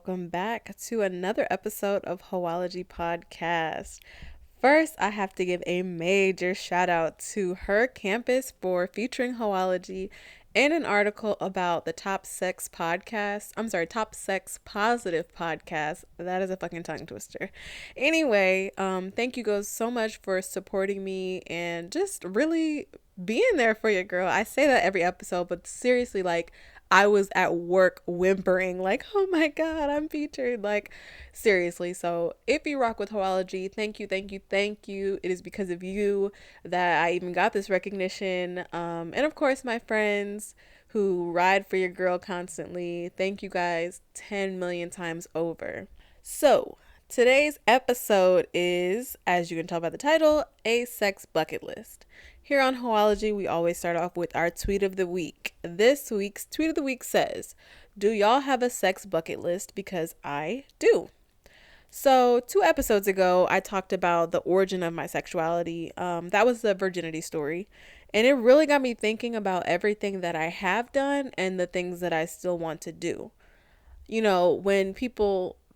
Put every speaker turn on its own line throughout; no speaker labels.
welcome back to another episode of Hoeology Podcast. First, I have to give a major shout out to Her Campus for featuring Hoeology in an article about the top sex positive podcast. That is a fucking tongue twister. Anyway, thank you guys so much for supporting me and just really being there for your girl. I say that every episode, but seriously, like, I was at work whimpering, like, oh my God, I'm featured. Like, seriously. So if you rock with Hoeology, thank you, thank you, thank you. It is because of you that I even got this recognition. And of course, my friends who ride for your girl constantly. Thank you guys 10 million times over. So today's episode is, as you can tell by the title, a sex bucket list. Here on Hoeology, we always start off with our tweet of the week. This week's tweet of the week says, "Do y'all have a sex bucket list? Because I do." So 2 episodes ago, I talked about the origin of my sexuality. That was the virginity story. And it really got me thinking about everything that I have done and the things that I still want to do. You know,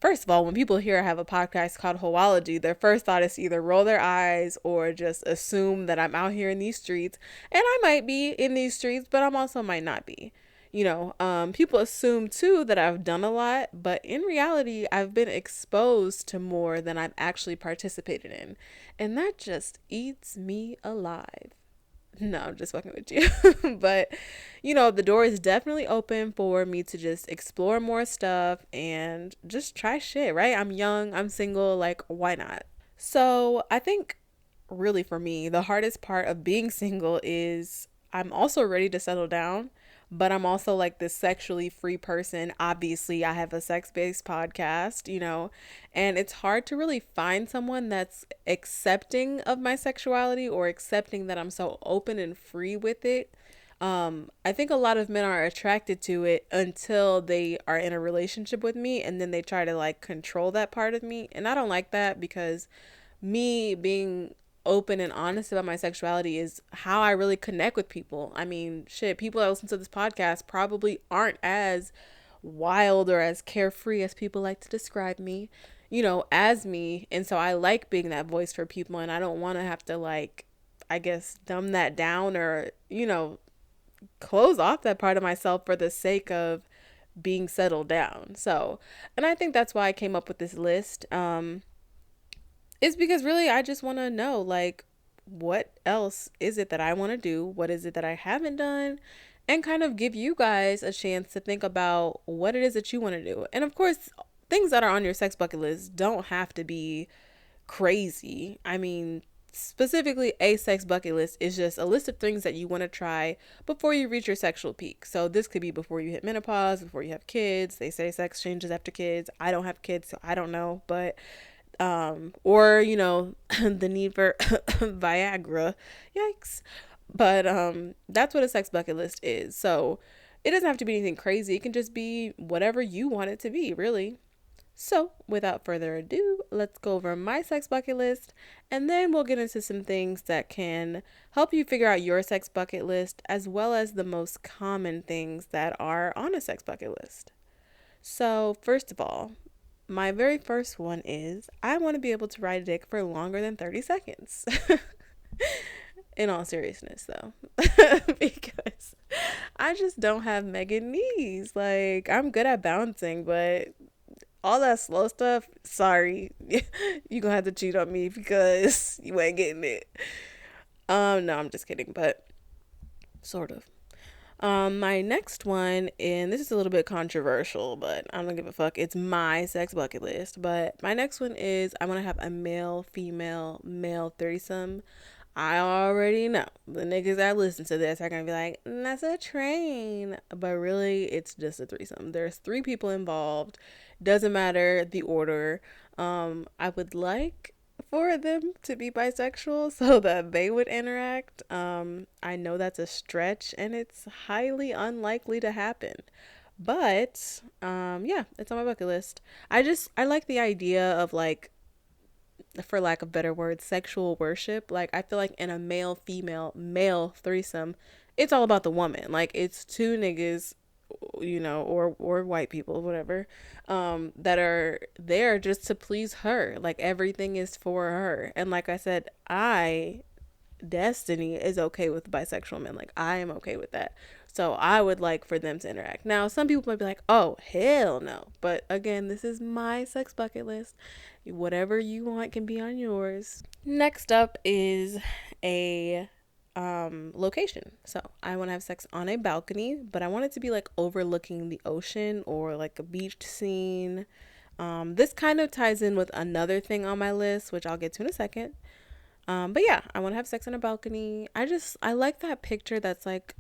first of all, when people hear I have a podcast called Hoeology, their first thought is to either roll their eyes or just assume that I'm out here in these streets. And I might be in these streets, but I'm also might not be. People assume too that I've done a lot, but in reality, I've been exposed to more than I've actually participated in. And that just eats me alive. No, I'm just fucking with you. But, the door is definitely open for me to just explore more stuff and just try shit, right? I'm young, I'm single, like, why not? So I think really for me, the hardest part of being single is I'm also ready to settle down, but I'm also like this sexually free person. Obviously, I have a sex-based podcast, and it's hard to really find someone that's accepting of my sexuality or accepting that I'm so open and free with it. I think a lot of men are attracted to it until they are in a relationship with me, and then they try to like control that part of me. And I don't like that because me being open and honest about my sexuality is how I really connect with people. I mean, shit, people that listen to this podcast probably aren't as wild or as carefree as people like to describe me, as me. And so I like being that voice for people, and I don't want to have to, like, I guess, dumb that down or, close off that part of myself for the sake of being settled down. So, and I think that's why I came up with this list. It's because really I just want to know, like, what else is it that I want to do? What is it that I haven't done? And kind of give you guys a chance to think about what it is that you want to do. And of course, things that are on your sex bucket list don't have to be crazy. I mean, specifically, a sex bucket list is just a list of things that you want to try before you reach your sexual peak. So this could be before you hit menopause, before you have kids. They say sex changes after kids. I don't have kids, so I don't know, but or the need for Viagra, yikes. But that's what a sex bucket list is. So it doesn't have to be anything crazy. It can just be whatever you want it to be, really. So without further ado, let's go over my sex bucket list, and then we'll get into some things that can help you figure out your sex bucket list, as well as the most common things that are on a sex bucket list. So first of all, my very first one is I want to be able to ride a dick for longer than 30 seconds. In all seriousness, though, because I just don't have mega knees. Like, I'm good at bouncing, but all that slow stuff, sorry, you gonna have to cheat on me because you ain't getting it. No, I'm just kidding, but sort of. My next one, and this is a little bit controversial, but I don't give a fuck. It's my sex bucket list. But my next one is I want to have a male, female, male threesome. I already know the niggas that listen to this are gonna be like, that's a train. But really, it's just a threesome. There's 3 people involved. Doesn't matter the order. I would like for them to be bisexual so that they would interact. I know that's a stretch and it's highly unlikely to happen. But yeah, it's on my bucket list. I like the idea of, like, for lack of better words, sexual worship. Like, I feel like in a male female male threesome, it's all about the woman. Like, it's 2 niggas or white people, whatever, that are there just to please her. Like everything is for her. And like I said, Destiny is okay with bisexual men. Like I am okay with that. So I would like for them to interact. Now, some people might be like, "Oh, hell no." But again, this is my sex bucket list. Whatever you want can be on yours. Next up is a location. So, I want to have sex on a balcony, but I want it to be like overlooking the ocean or like a beach scene. This kind of ties in with another thing on my list, which I'll get to in a second. But yeah, I want to have sex on a balcony. I like that picture that's like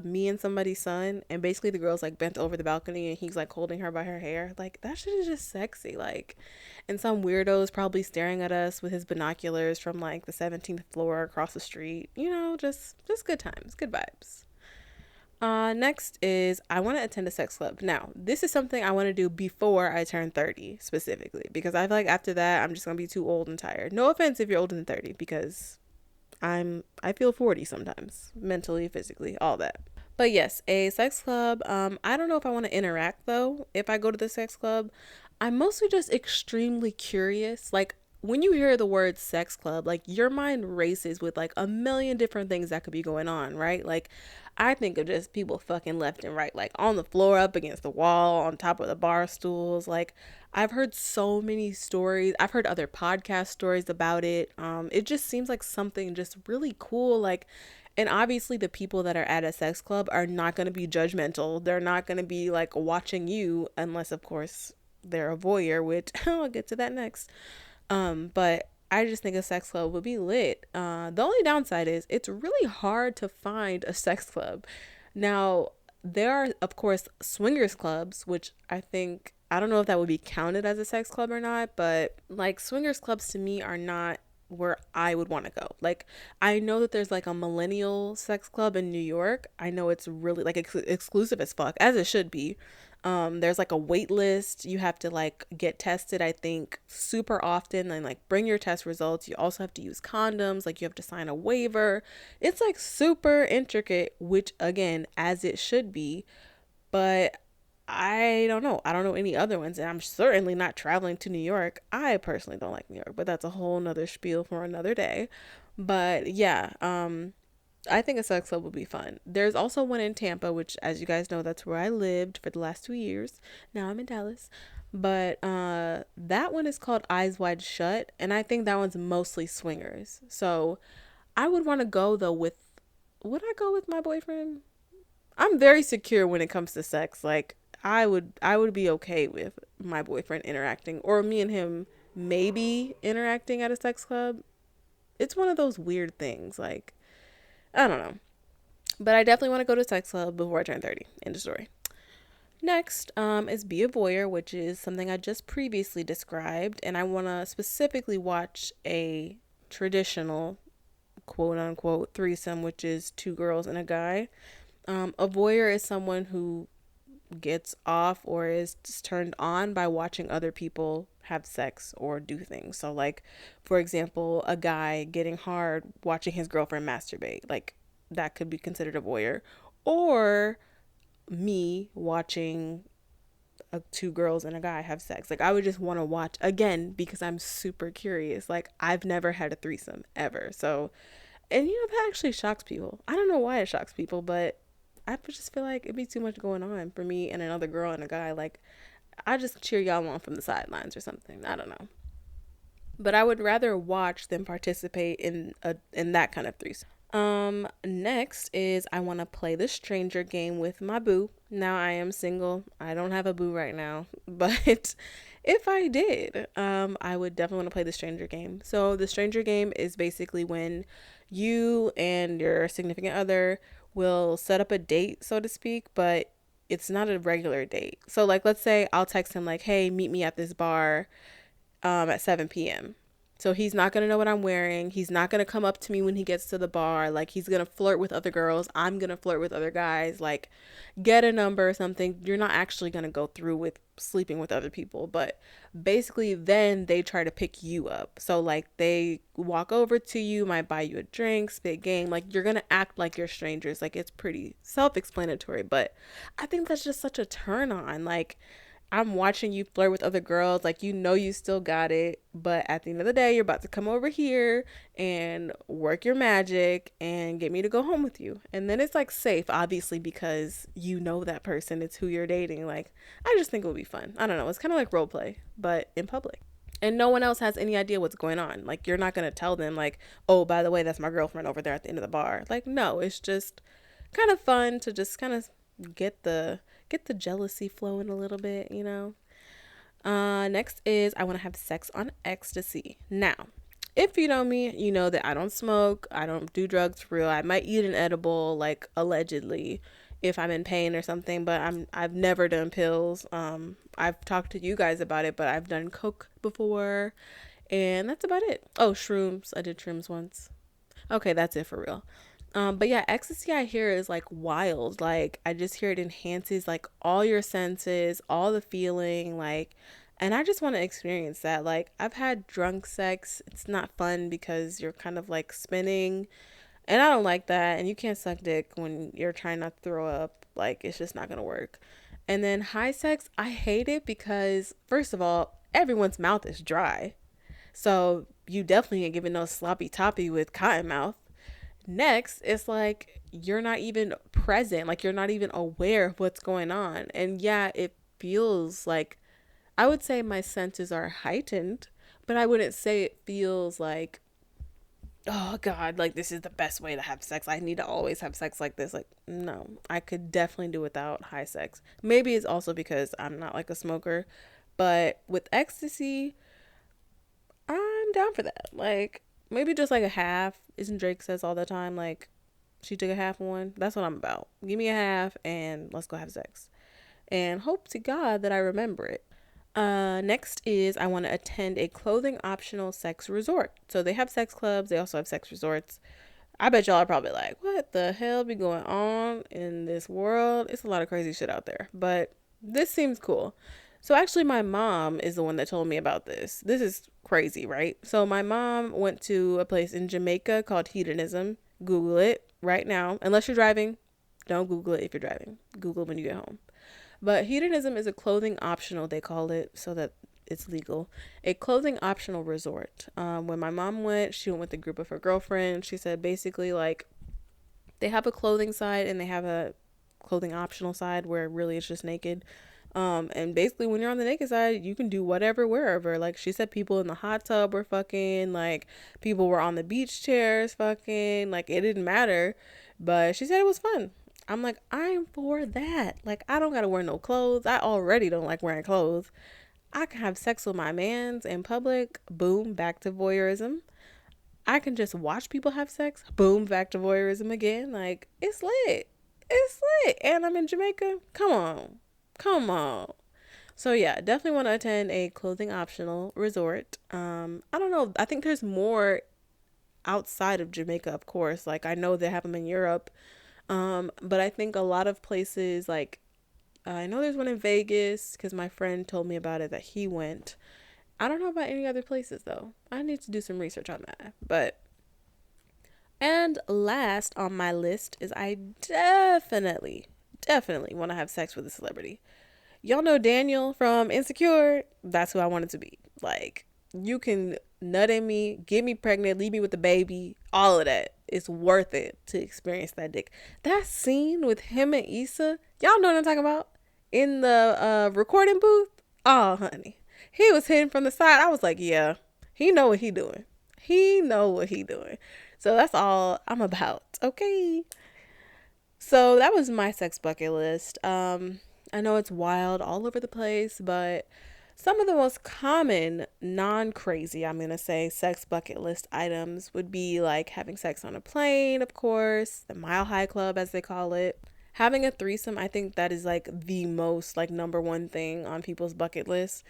me and somebody's son, and basically the girl's like bent over the balcony and he's like holding her by her hair. Like that shit is just sexy. Like, and some weirdo is probably staring at us with his binoculars from like the 17th floor across the street. Just good times, good vibes. Next is I want to attend a sex club. Now, this is something I want to do before I turn 30 specifically, because I feel like after that I'm just going to be too old and tired. No offense if you're older than 30, because I feel 40 sometimes, mentally, physically, all that. But yes, a sex club. I don't know if I want to interact though. If I go to the sex club, I'm mostly just extremely curious. Like when you hear the word sex club, like your mind races with like a million different things that could be going on, right? Like I think of just people fucking left and right, like on the floor, up against the wall, on top of the bar stools. Like I've heard so many stories. I've heard other podcast stories about it. It just seems like something just really cool. Like, and obviously the people that are at a sex club are not going to be judgmental. They're not going to be like watching you, unless of course they're a voyeur, which I'll get to that next. But I just think a sex club would be lit. The only downside is it's really hard to find a sex club. Now, there are, of course, swingers clubs, which I don't know if that would be counted as a sex club or not, but like swingers clubs to me are not where I would want to go. Like, I know that there's like a millennial sex club in New York. I know it's really like exclusive as fuck, as it should be. There's like a wait list. You have to like get tested, I think, super often and like bring your test results. You also have to use condoms, like you have to sign a waiver. It's like super intricate, which again, as it should be, but I don't know. I don't know any other ones, and I'm certainly not traveling to New York. I personally don't like New York, but that's a whole nother spiel for another day. But yeah, I think a sex club would be fun. There's also one in Tampa, which, as you guys know, that's where I lived for the last 2 years. Now I'm in Dallas. But that one is called Eyes Wide Shut, and I think that one's mostly swingers. So I would want to go though would I go with my boyfriend? I'm very secure when it comes to sex. Like I would be okay with my boyfriend interacting, or me and him maybe interacting at a sex club. It's one of those weird things. Like I don't know. But I definitely want to go to a sex club before I turn 30. End of story. Next is be a voyeur, which is something I just previously described. And I want to specifically watch a traditional, quote unquote, threesome, which is two girls and a guy. A voyeur is someone who gets off or is just turned on by watching other people have sex or do things. So like, for example, a guy getting hard watching his girlfriend masturbate, like that could be considered a voyeur. Or me watching two girls and a guy have sex. Like I would just want to watch again because I'm super curious. Like I've never had a threesome ever. So, and that actually shocks people. I don't know why it shocks people, but I just feel like it'd be too much going on for me and another girl and a guy. Like, I just cheer y'all on from the sidelines or something. I don't know. But I would rather watch than participate in that kind of threesome. Next is I want to play the stranger game with my boo. Now I am single. I don't have a boo right now, but if I did, I would definitely want to play the stranger game. So the stranger game is basically when you and your significant other will set up a date, so to speak, but it's not a regular date. So like, let's say I'll text him like, hey, meet me at this bar, at 7 p.m. So he's not going to know what I'm wearing. He's not going to come up to me when he gets to the bar. Like, he's going to flirt with other girls. I'm going to flirt with other guys. Like, get a number or something. You're not actually going to go through with sleeping with other people. But basically, then they try to pick you up. So, like, they walk over to you, might buy you a drink, spit game. Like, you're going to act like you're strangers. Like, it's pretty self-explanatory. But I think that's just such a turn on. Like, I'm watching you flirt with other girls, like, you know, you still got it, but at the end of the day, you're about to come over here and work your magic and get me to go home with you. And then it's like safe, obviously, because you know that person, it's who you're dating. Like, I just think it would be fun. I don't know. It's kind of like role play, but in public. And no one else has any idea what's going on. Like, you're not going to tell them, like, oh, by the way, that's my girlfriend over there at the end of the bar. Like, no, it's just kind of fun to just kind of get the jealousy flowing a little bit, you know. Next is I want to have sex on ecstasy. Now, if you know me, you know that I don't smoke, I don't do drugs for real. I might eat an edible, like, allegedly, if I'm in pain or something, but I've never done pills. I've talked to you guys about it, but I've done coke before, and that's about it. Oh, shrooms. I did shrooms once. Okay, that's it for real. But yeah, ecstasy I hear is like wild. Like, I just hear it enhances like all your senses, all the feeling, like, and I just want to experience that. Like, I've had drunk sex. It's not fun because you're kind of like spinning, and I don't like that. And you can't suck dick when you're trying not to throw up. Like, it's just not gonna work. And then high sex, I hate it because first of all, everyone's mouth is dry. So you definitely ain't giving no sloppy toppy with cotton mouth. Next, it's like you're not even present, like you're not even aware of what's going on. And yeah, it feels like, I would say my senses are heightened, but I wouldn't say it feels like, oh God, like this is the best way to have sex. I need to always have sex like this. Like, no, I could definitely do without high sex. Maybe it's also because I'm not like a smoker, but with ecstasy, I'm down for that. Like, maybe just like a half. Isn't Drake says all the time, like, she took a half one? That's what I'm about. Give me a half and let's go have sex. And hope to God that I remember it. Next is I want to attend a clothing optional sex resort. So they have sex clubs. They also have sex resorts. I bet y'all are probably like, what the hell be going on in this world? It's a lot of crazy shit out there. But this seems cool. So actually my mom is the one that told me about this. This is crazy, right? So my mom went to a place in Jamaica called Hedonism. Google it right now. Unless you're driving, don't Google it if you're driving. Google it when you get home. But hedonism is a clothing optional, they call it, so that it's legal. A clothing optional resort. When my mom went, she went with a group of her girlfriends. She said basically like they have a clothing side and they have a clothing optional side where really it's just naked. And basically when you're on the naked side, you can do whatever, wherever. Like she said, people in the hot tub were fucking, like people were on the beach chairs fucking, like it didn't matter. But she said it was fun. I'm like, I'm for that. Like, I don't gotta wear no clothes. I already don't like wearing clothes. I can have sex with my mans in public. Boom, back to voyeurism. I can just watch people have sex. Boom, back to voyeurism again. Like, it's lit. It's lit. And I'm in Jamaica. Come on. Come on. So yeah, definitely want to attend a clothing optional resort. I don't know. I think there's more outside of Jamaica, of course. Like, I know they have them in Europe. But I think a lot of places, like, I know there's one in Vegas because my friend told me about it that he went. I don't know about any other places though. I need to do some research on that. But, and last on my list is I definitely want to have sex with a celebrity. Y'all know Daniel from Insecure? That's who I want it to be. Like, you can nut in me, get me pregnant, leave me with the baby, all of that. It's worth it to experience that dick. That scene with him and Issa, y'all know what I'm talking about? In the recording booth. Oh, honey. He was hitting from the side. I was like, yeah, he know what he doing. He know what he doing. So that's all I'm about. Okay. So that was my sex bucket list. I know it's wild all over the place, but some of the most common, non-crazy, I'm going to say, sex bucket list items would be like having sex on a plane, of course, the Mile High Club, as they call it. Having a threesome, I think that is like the most like number one thing on people's bucket list.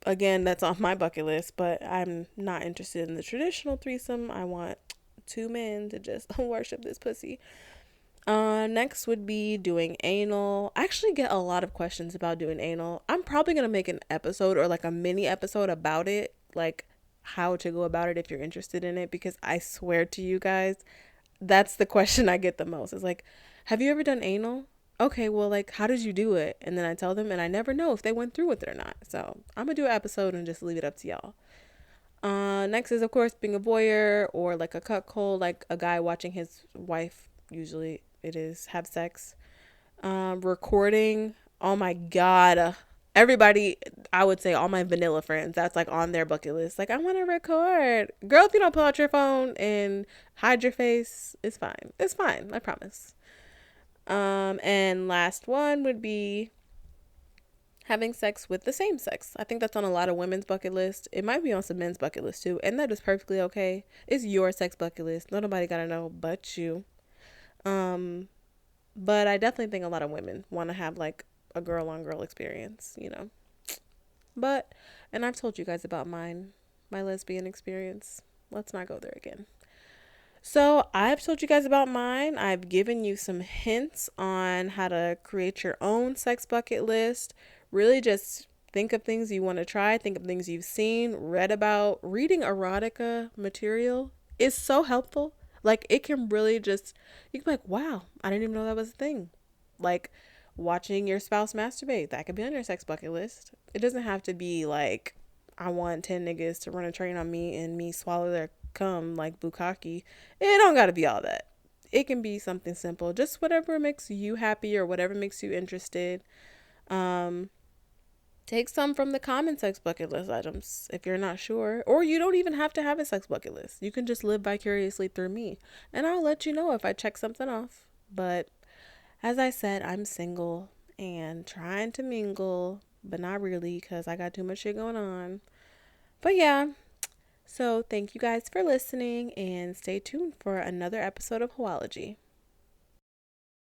again, that's on my bucket list, but I'm not interested in the traditional threesome. I want two men to just worship this pussy. Next would be doing anal. I actually get a lot of questions about doing anal. I'm probably gonna make an episode or like a mini episode about it, like how to go about it if you're interested in it, because I swear to you guys, that's the question I get the most. It's like, have you ever done anal? Okay, well, like, how did you do it? And then I tell them, and I never know if they went through with it or not. So I'm gonna do an episode and just leave it up to y'all. Next is, of course, being a voyeur or like a cuckold, like a guy watching his wife, usually it is, have sex. Recording. Oh my God. Everybody, I would say all my vanilla friends, that's like on their bucket list. Like, I want to record. Girl, if you don't pull out your phone and hide your face, it's fine. It's fine. I promise. And last one would be having sex with the same sex. I think that's on a lot of women's bucket list. It might be on some men's bucket list too, and that is perfectly okay. It's your sex bucket list. Nobody gotta know but you. Um, but I definitely think a lot of women want to have like a girl on girl experience, you know. But, and I've told you guys about my lesbian experience. Let's not go there again. So I've told you guys about mine. I've given you some hints on how to create your own sex bucket list. Really just think of things you want to try, think of things you've seen, read about. Reading erotica material is so helpful. Like, it can really just, you can be like, wow, I didn't even know that was a thing. Like, watching your spouse masturbate, that could be on your sex bucket list. It doesn't have to be like, I want 10 niggas to run a train on me and me swallow their cum like bukkake. It don't gotta be all that. It can be something simple, just whatever makes you happy or whatever makes you interested. Um, Take some from the common sex bucket list items if you're not sure, or you don't even have to have a sex bucket list. You can just live vicariously through me, and I'll let you know if I check something off. But as I said, I'm single and trying to mingle, but not really because I got too much shit going on. But yeah, so thank you guys for listening and stay tuned for another episode of Hoeology.